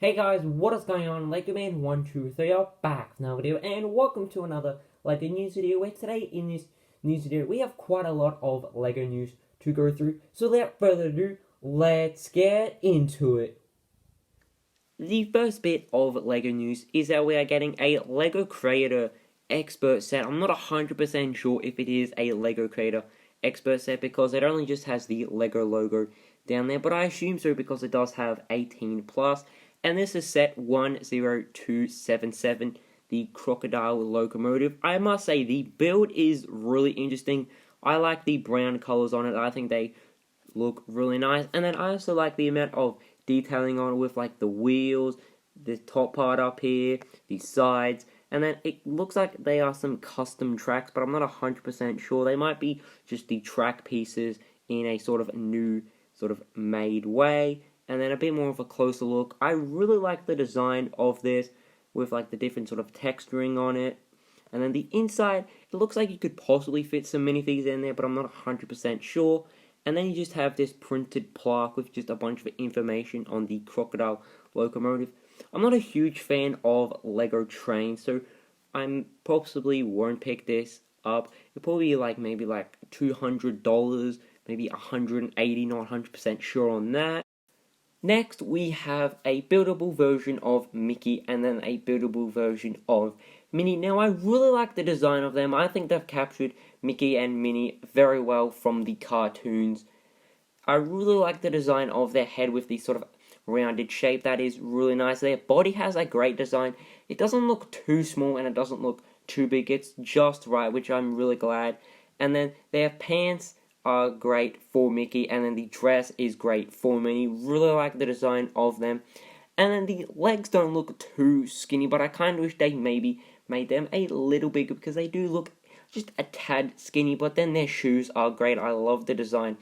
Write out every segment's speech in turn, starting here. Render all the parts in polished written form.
Hey guys, what is going on? Lego Man 123 are back with another video, and welcome to another Lego news video, where today in this news video we have quite a lot of Lego news to go through. So without further ado, let's get into it. The first bit of Lego news is that we are getting a Lego Creator Expert set. I'm not 100% sure if it is a Lego Creator Expert set because it only just has the Lego logo down there, but I assume so because it does have 18 plus. And this is set 10277, the Crocodile locomotive. I must say, the build is really interesting. I like the brown colors on it. I think they look really nice. And then I also like the amount of detailing on it with like the wheels, the top part up here, the sides. And then it looks like they are some custom tracks, but I'm not 100% sure. They might be just the track pieces in a sort of new, sort of made way. And then a bit more of a closer look. I really like the design of this with like the different sort of texturing on it. And then the inside, it looks like you could possibly fit some minifigs in there, but I'm not 100% sure. And then you just have this printed plaque with just a bunch of information on the Crocodile locomotive. I'm not a huge fan of Lego trains, so I possibly won't pick this up. It'll probably be like maybe like $200, maybe $180, not 100% sure on that. Next, we have a buildable version of Mickey and then a buildable version of Minnie. Now, I really like the design of them. I think they've captured Mickey and Minnie very well from the cartoons. I really like the design of their head with the sort of rounded shape. That is really nice. Their body has a great design. It doesn't look too small and it doesn't look too big. It's just right, which I'm really glad. And then their pants are great for Mickey, and then the dress is great for Minnie. Really like the design of them. And then the legs don't look too skinny, but I kind of wish they maybe made them a little bigger because they do look just a tad skinny, but then their shoes are great. I love the design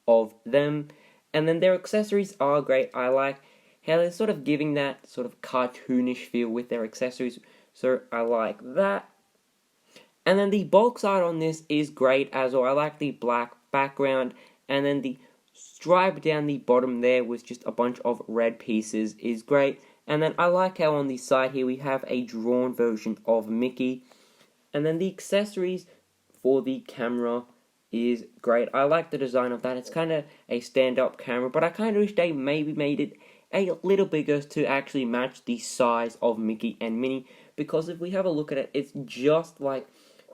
of them. And then their accessories are great. I like how they're sort of giving that sort of cartoonish feel with their accessories, so I like that. And then the box art on this is great as well. I like the black background, and then the stripe down the bottom there with just a bunch of red pieces is great. And then I like how on the side here we have a drawn version of Mickey. And then the accessories for the camera is great. I like the design of that. It's kind of a stand-up camera, but I kind of wish they maybe made it a little bigger to actually match the size of Mickey and Minnie, because if we have a look at it, it's just like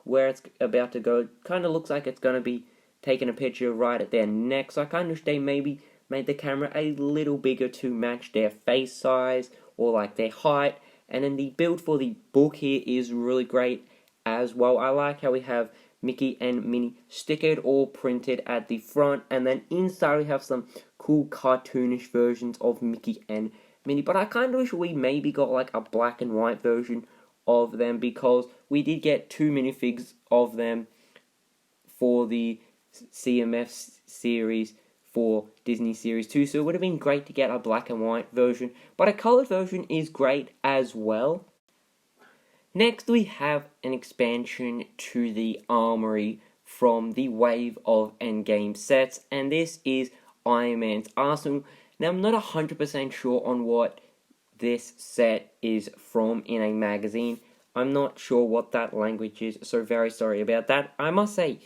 where it's about to go. It kind of looks like it's going to be taking a picture right at their neck, so I kind of wish they maybe made the camera a little bigger to match their face size or like their height. And then the build for the book here is really great as well. I like how we have Mickey and Minnie stickered or printed at the front, and then inside we have some cool cartoonish versions of Mickey and Minnie. But I kind of wish we maybe got like a black and white version of them, because we did get 2 minifigs of them for the CMF series for Disney Series 2, so it would have been great to get a black and white version, but a colored version is great as well. Next, we have an expansion to the armory from the Wave of Endgame sets, and this is Iron Man's arsenal. Now, I'm not 100% sure on what this set is from in a magazine. I'm not sure what that language is, so very sorry about that. I must say,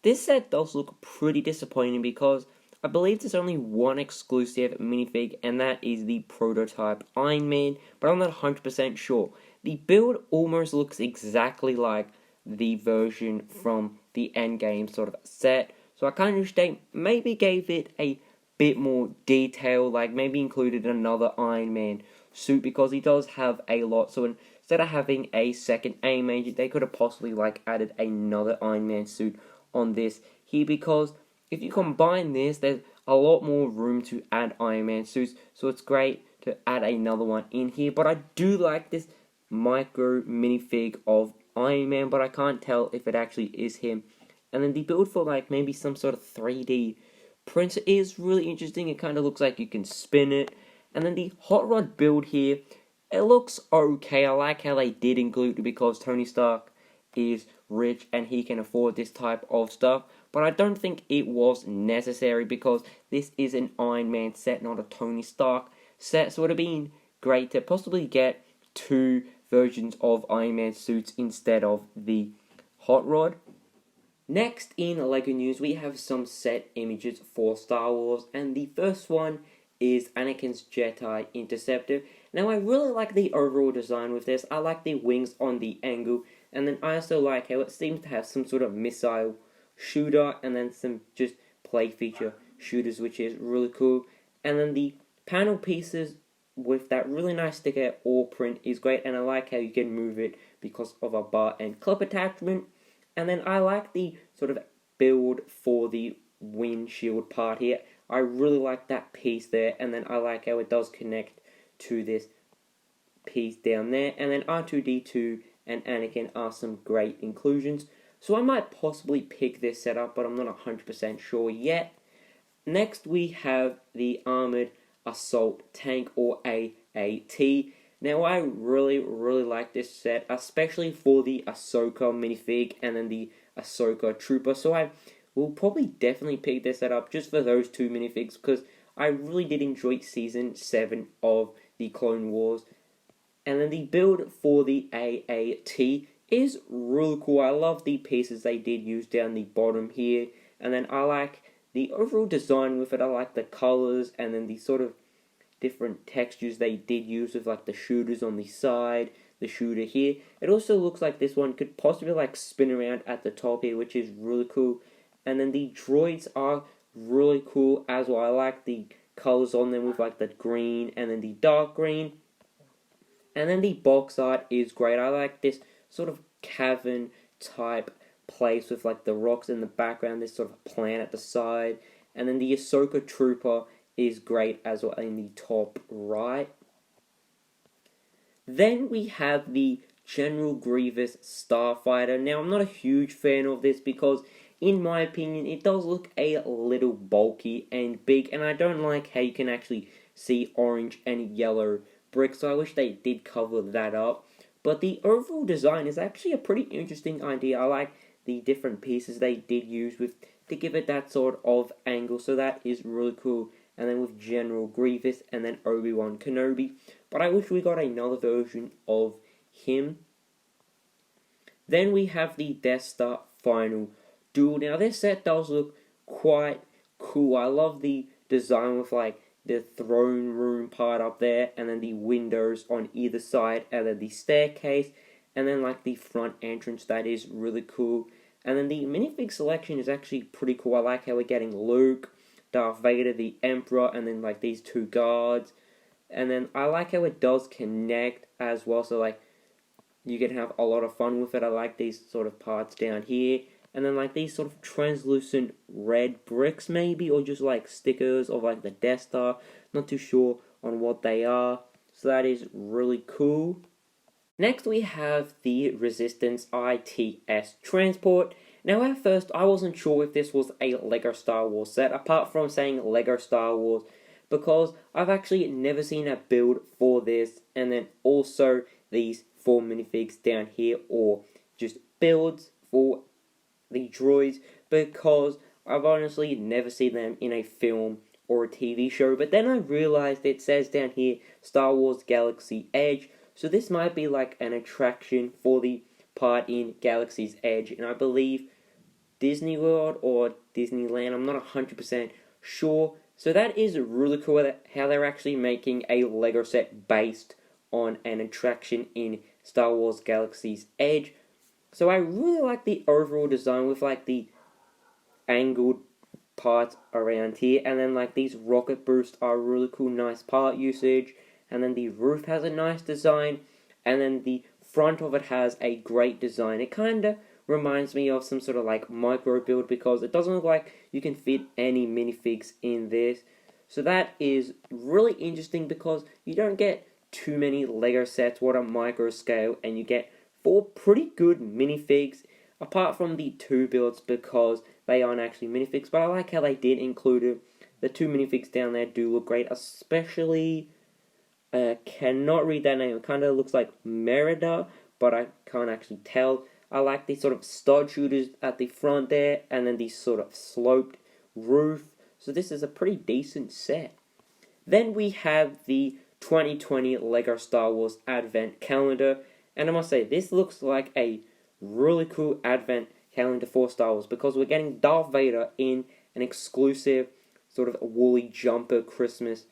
this set does look pretty disappointing because I believe there's only one exclusive minifig, and that is the prototype Iron Man, but I'm not 100% sure. The build almost looks exactly like the version from the Endgame sort of set, so I kind of wish they maybe gave it a bit more detail, like maybe included another Iron Man suit, because he does have a lot. So instead of having a second AIM agent, they could have possibly like added another Iron Man suit on this here, because if you combine this, there's a lot more room to add Iron Man suits, so it's great to add another one in here. But I do like this micro minifig of Iron Man, but I can't tell if it actually is him. And then the build for like maybe some sort of 3D printer is really interesting. It kind of looks like you can spin it. And then the hot rod build here, it looks okay. I like how they did include it because Tony Stark is rich and he can afford this type of stuff, but I don't think it was necessary because this is an Iron Man set, not a Tony Stark set, so it would have been great to possibly get two versions of Iron Man suits instead of the Hot Rod. Next in LEGO news, we have some set images for Star Wars, and the first one is Anakin's Jedi Interceptor. Now, I really like the overall design with this. I like the wings on the angle, and then I also like how it seems to have some sort of missile shooter, and then some just play feature shooters, which is really cool. And then the panel pieces with that really nice sticker or print is great, and I like how you can move it because of a bar and clip attachment. And then I like the sort of build for the windshield part here. I really like that piece there, and then I like how it does connect to this piece down there. And then R2-D2 and Anakin are some great inclusions. So I might possibly pick this setup, but I'm not 100% sure yet. Next we have the Armored Assault Tank, or AAT. Now, I really like this set, especially for the Ahsoka minifig and then the Ahsoka Trooper. So I will probably definitely pick this set up just for those two minifigs, because I really did enjoy Season 7 of the Clone Wars. And then the build for the AAT is really cool. I love the pieces they did use down the bottom here. And then I like the overall design with it. I like the colors and then the sort of different textures they did use with like the shooters on the side, the shooter here. It also looks like this one could possibly like spin around at the top here, which is really cool. And then the droids are really cool as well. I like the colors on them with like the green and then the dark green. And then the box art is great. I like this sort of cavern type place with like the rocks in the background, this sort of plant at the side. And then the Ahsoka Trooper is great as well in the top right. Then we have the General Grievous Starfighter. Now, I'm not a huge fan of this because, in my opinion, it does look a little bulky and big, and I don't like how you can actually see orange and yellow bricks, so I wish they did cover that up. But the overall design is actually a pretty interesting idea. I like the different pieces they did use with to give it that sort of angle, so that is really cool. And then with General Grievous and then Obi-Wan Kenobi. But I wish we got another version of him. Then we have the Death Star Final Duel. Now this set does look quite cool. I love the design with like the throne room part up there, and then the windows on either side, and then the staircase, and then like the front entrance. That is really cool. And then the minifig selection is actually pretty cool. I like how we're getting Luke, Darth Vader, the Emperor, and then like these two guards. And then I like how it does connect as well, so like you can have a lot of fun with it. I like these sort of parts down here, and then like these sort of translucent red bricks maybe, or just like stickers of like the Death Star. Not too sure on what they are, so that is really cool. Next we have the Resistance ITS Transport. Now at first I wasn't sure if this was a LEGO Star Wars set, apart from saying LEGO Star Wars, because I've actually never seen a build for this, and then also these 4 minifigs down here, or just builds for the droids, because I've honestly never seen them in a film or a TV show. But then I realized it says down here Star Wars Galaxy Edge, so this might be like an attraction for the part in Galaxy's Edge, and I believe Disney World or Disneyland, I'm not 100% sure. So that is really cool how they're actually making a LEGO set based on an attraction in Star Wars Galaxy's Edge. So I really like the overall design with like the angled parts around here, and then like these rocket boosts are really cool, nice part usage. And then the roof has a nice design, and then the front of it has a great design. It kind of reminds me of some sort of like micro build, because it doesn't look like you can fit any minifigs in this. So that is really interesting, because you don't get too many LEGO sets what a micro scale, and you get 4 pretty good minifigs, apart from the 2 builds because they aren't actually minifigs. But I like how they did include it. The 2 minifigs down there do look great, especially cannot read that name. It kind of looks like Merida, but I can't actually tell. I like these sort of stud shooters at the front there, and then the sort of sloped roof. So this is a pretty decent set. Then we have the 2020 Lego Star Wars Advent Calendar. And I must say, this looks like a really cool Advent calendar for Star Wars because we're getting Darth Vader in an exclusive sort of woolly jumper Christmas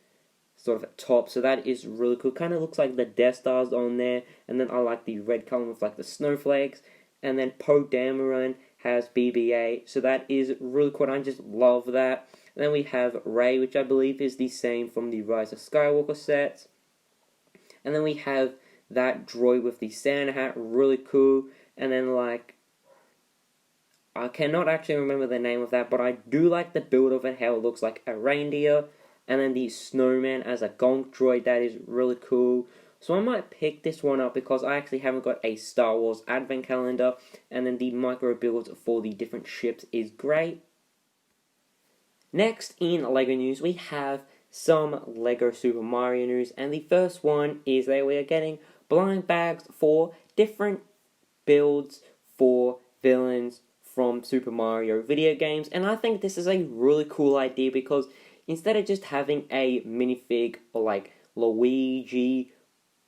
sort of top. So that is really cool. Kind of looks like the Death Stars on there. And then I like the red color with like the snowflakes. And then Poe Dameron has BB-8. So that is really cool. I just love that. And then we have Rey, which I believe is the same from the Rise of Skywalker sets. And then we have that droid with the Santa hat, really cool. And then like, I cannot actually remember the name of that, but I do like the build of it, how it looks like a reindeer. And then the snowman as a gonk droid, that is really cool. So I might pick this one up because I actually haven't got a Star Wars Advent Calendar. And then the micro builds for the different ships is great. Next in LEGO news, we have some LEGO Super Mario news. And the first one is that we are getting blind bags for different builds for villains from Super Mario video games. And I think this is a really cool idea because instead of just having a minifig or like Luigi,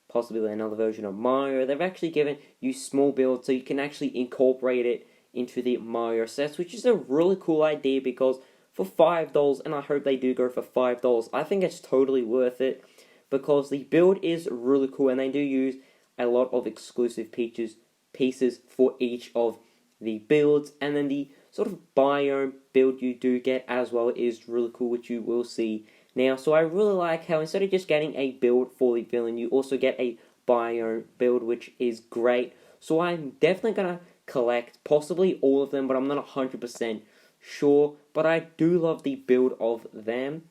possibly another version of Mario, they've actually given you small builds so you can actually incorporate it into the Mario sets, which is a really cool idea because for $5, and I hope they do go for $5, I think it's totally worth it because the build is really cool and they do use a lot of exclusive pieces for each of the builds, and then the sort of biome build you do get as well is really cool, which you will see now. So I really like how instead of just getting a build for the villain, you also get a biome build, which is great. So I'm definitely going to collect possibly all of them, but I'm not 100% sure. But I do love the build of them.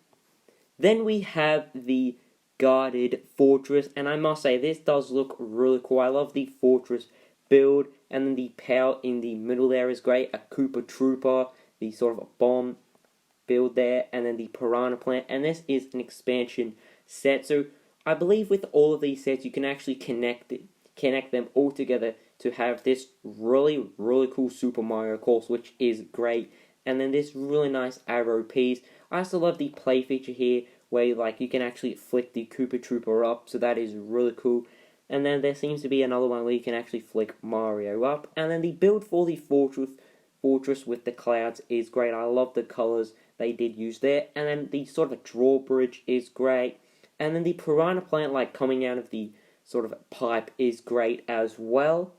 Then we have the guarded fortress, and I must say this does look really cool. I love the fortress build, and then the power in the middle there is great. A Koopa Trooper, the sort of a bomb build there, and then the Piranha Plant, and this is an expansion set. So I believe with all of these sets you can actually connect them all together to have this really cool Super Mario course, which is great. And then this really nice arrow piece. I also love the play feature here where like you can actually flick the Koopa Trooper up, so that is really cool. And then there seems to be another one where you can actually flick Mario up. And then the build for the fortress with the clouds is great. I love the colors they did use there. And then the sort of a drawbridge is great. And then the Piranha Plant like coming out of the sort of pipe is great as well.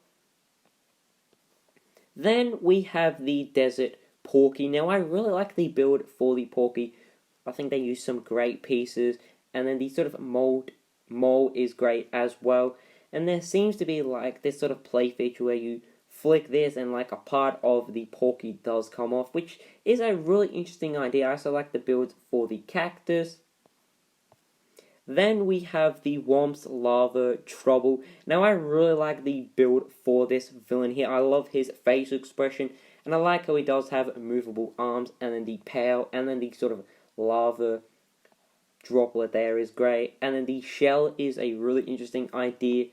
Then we have the Desert Porky. Now I really like the build for the Porky. I think they use some great pieces. And then the sort of mole is great as well, and there seems to be like this sort of play feature where you flick this and like a part of the Porky does come off, which is a really interesting idea. I also like the build for the cactus. Then we have the Whomp's Lava Trouble. Now I really like the build for this villain here. I love his facial expression, and I like how he does have movable arms, and then the power, and then the sort of lava droplet there is great, and then the shell is a really interesting idea.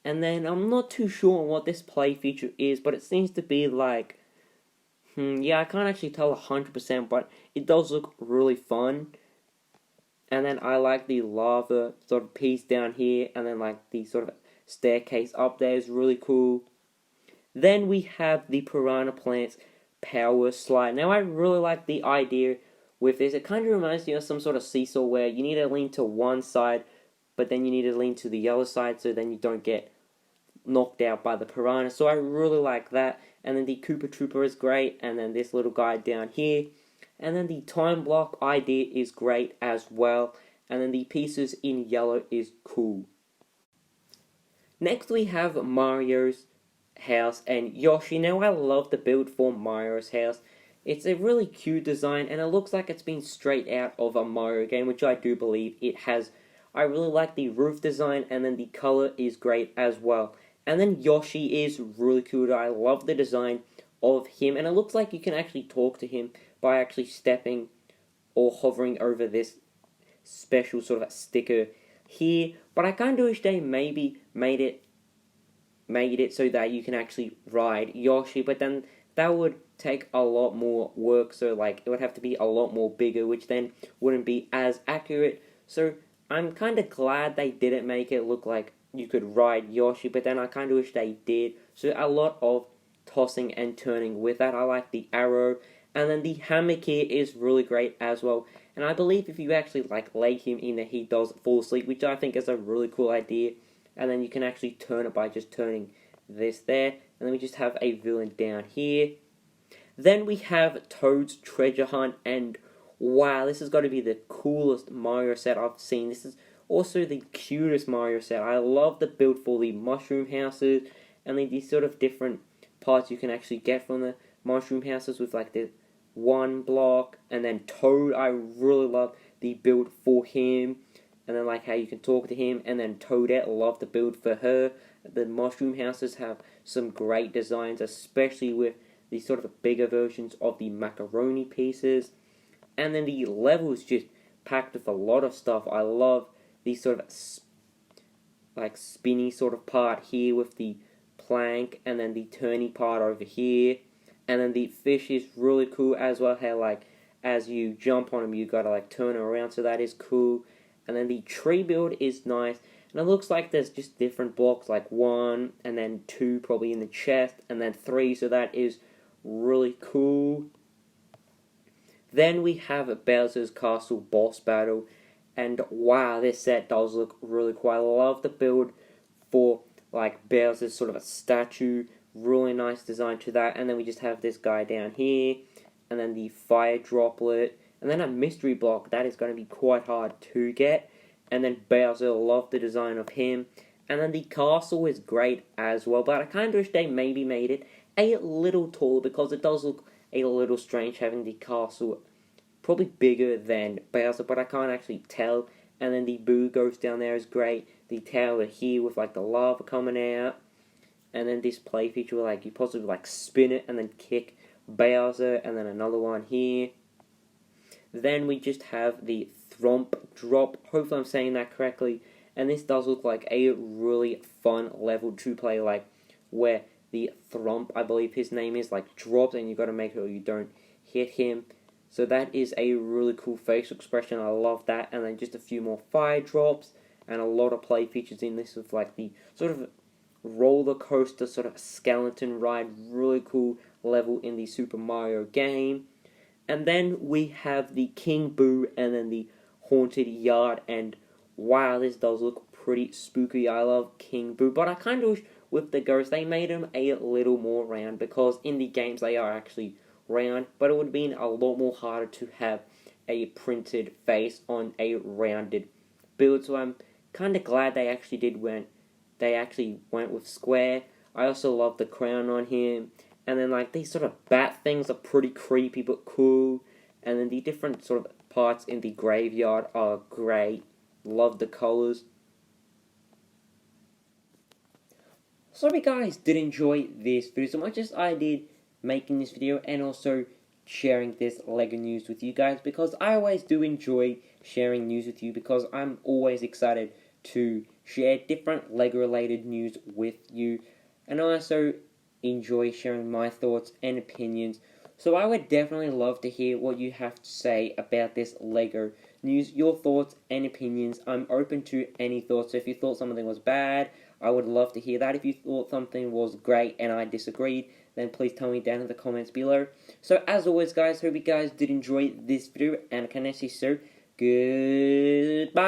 And then I'm not too sure on what this play feature is, but it seems to be like yeah, I can't actually tell 100%, but it does look really fun. And then I like the lava sort of piece down here, and then like the sort of staircase up there is really cool. Then we have the Piranha Plant's power slide. Now I really like the idea with this. It kind of reminds me of some sort of seesaw where you need to lean to one side, but then you need to lean to the other side so then you don't get knocked out by the piranha. So I really like that. And then the Koopa Trooper is great, and then this little guy down here. And then the time block idea is great as well. And then the pieces in yellow is cool. Next we have Mario's house and Yoshi. Now I love the build for Mario's house. It's a really cute design, and it looks like it's been straight out of a Mario game, which I do believe it has. I really like the roof design, and then the color is great as well. And then Yoshi is really cool. I love the design of him, and it looks like you can actually talk to him by actually stepping or hovering over this special sort of sticker here. But I kind of wish they maybe made it so that you can actually ride Yoshi, but then that would take a lot more work, so like it would have to be a lot more bigger, which then wouldn't be as accurate. So I'm kind of glad they didn't make it look like you could ride Yoshi, but then I kind of wish they did. So a lot of tossing and turning with that. I like the arrow, and then the hammock here is really great as well. And I believe if you actually like lay him in there, he does fall asleep, which I think is a really cool idea. And then you can actually turn it by just turning this there. And then we just have a villain down here. Then we have Toad's Treasure Hunt, and wow, this has got to be the coolest Mario set I've seen. This is also the cutest Mario set. I love the build for the mushroom houses, and then these sort of different parts you can actually get from the mushroom houses with like the one block, and then Toad, I really love the build for him, and then like how you can talk to him, and then Toadette, love the build for her. The mushroom houses have some great designs, especially with the sort of bigger versions of the macaroni pieces. And then the level is just packed with a lot of stuff. I love the sort of like spinny sort of part here with the plank, and then the turny part over here. And then the fish is really cool as well, how like as you jump on them you gotta like turn around, so that is cool. And then the tree build is nice, and it looks like there's just different blocks, like 1 and then 2 probably in the chest, and then 3, so that is really cool. Then we have Bowser's Castle boss battle, and wow, this set does look really cool. I love the build for like Bowser's sort of a statue, really nice design to that. And then we just have this guy down here, and then the fire droplet, and then a mystery block that is going to be quite hard to get. And then Bowser, love the design of him. And then the castle is great as well, but I kind of wish they maybe made it a little taller, because it does look a little strange having the castle probably bigger than Bowser, but I can't actually tell. And then the Boo Ghost down there is great. The tower here with like the lava coming out, and then this play feature where like you possibly like spin it and then kick Bowser, and then another one here. Then we just have the Thromp Drop. Hopefully I'm saying that correctly. And this does look like a really fun level to play, like where the Thromp, I believe his name is, like drops, and you got to make sure you don't hit him. So that is a really cool facial expression. I love that. And then just a few more fire drops, and a lot of play features in this with like the sort of roller coaster sort of skeleton ride. Really cool level in the Super Mario game. And then we have the King Boo, and then the Haunted Yard, and wow, this does look pretty spooky. I love King Boo, but I kind of wish with the ghost they made him a little more round, because in the games they are actually round, but it would have been a lot more harder to have a printed face on a rounded build. So I'm kind of glad they actually went with square. I also love the crown on him, and then like these sort of bat things are pretty creepy but cool, and then the different sort of parts in the graveyard are great. Love the colors. So if you guys did enjoy this video so much as I did making this video, and also sharing this LEGO news with you guys, because I always do enjoy sharing news with you, because I'm always excited to share different LEGO related news with you, and I also enjoy sharing my thoughts and opinions. So I would definitely love to hear what you have to say about this LEGO news, your thoughts and opinions. I'm open to any thoughts. So if you thought something was bad, I would love to hear that. If you thought something was great and I disagreed, then please tell me down in the comments below. So as always guys, hope you guys did enjoy this video, and I can actually say goodbye.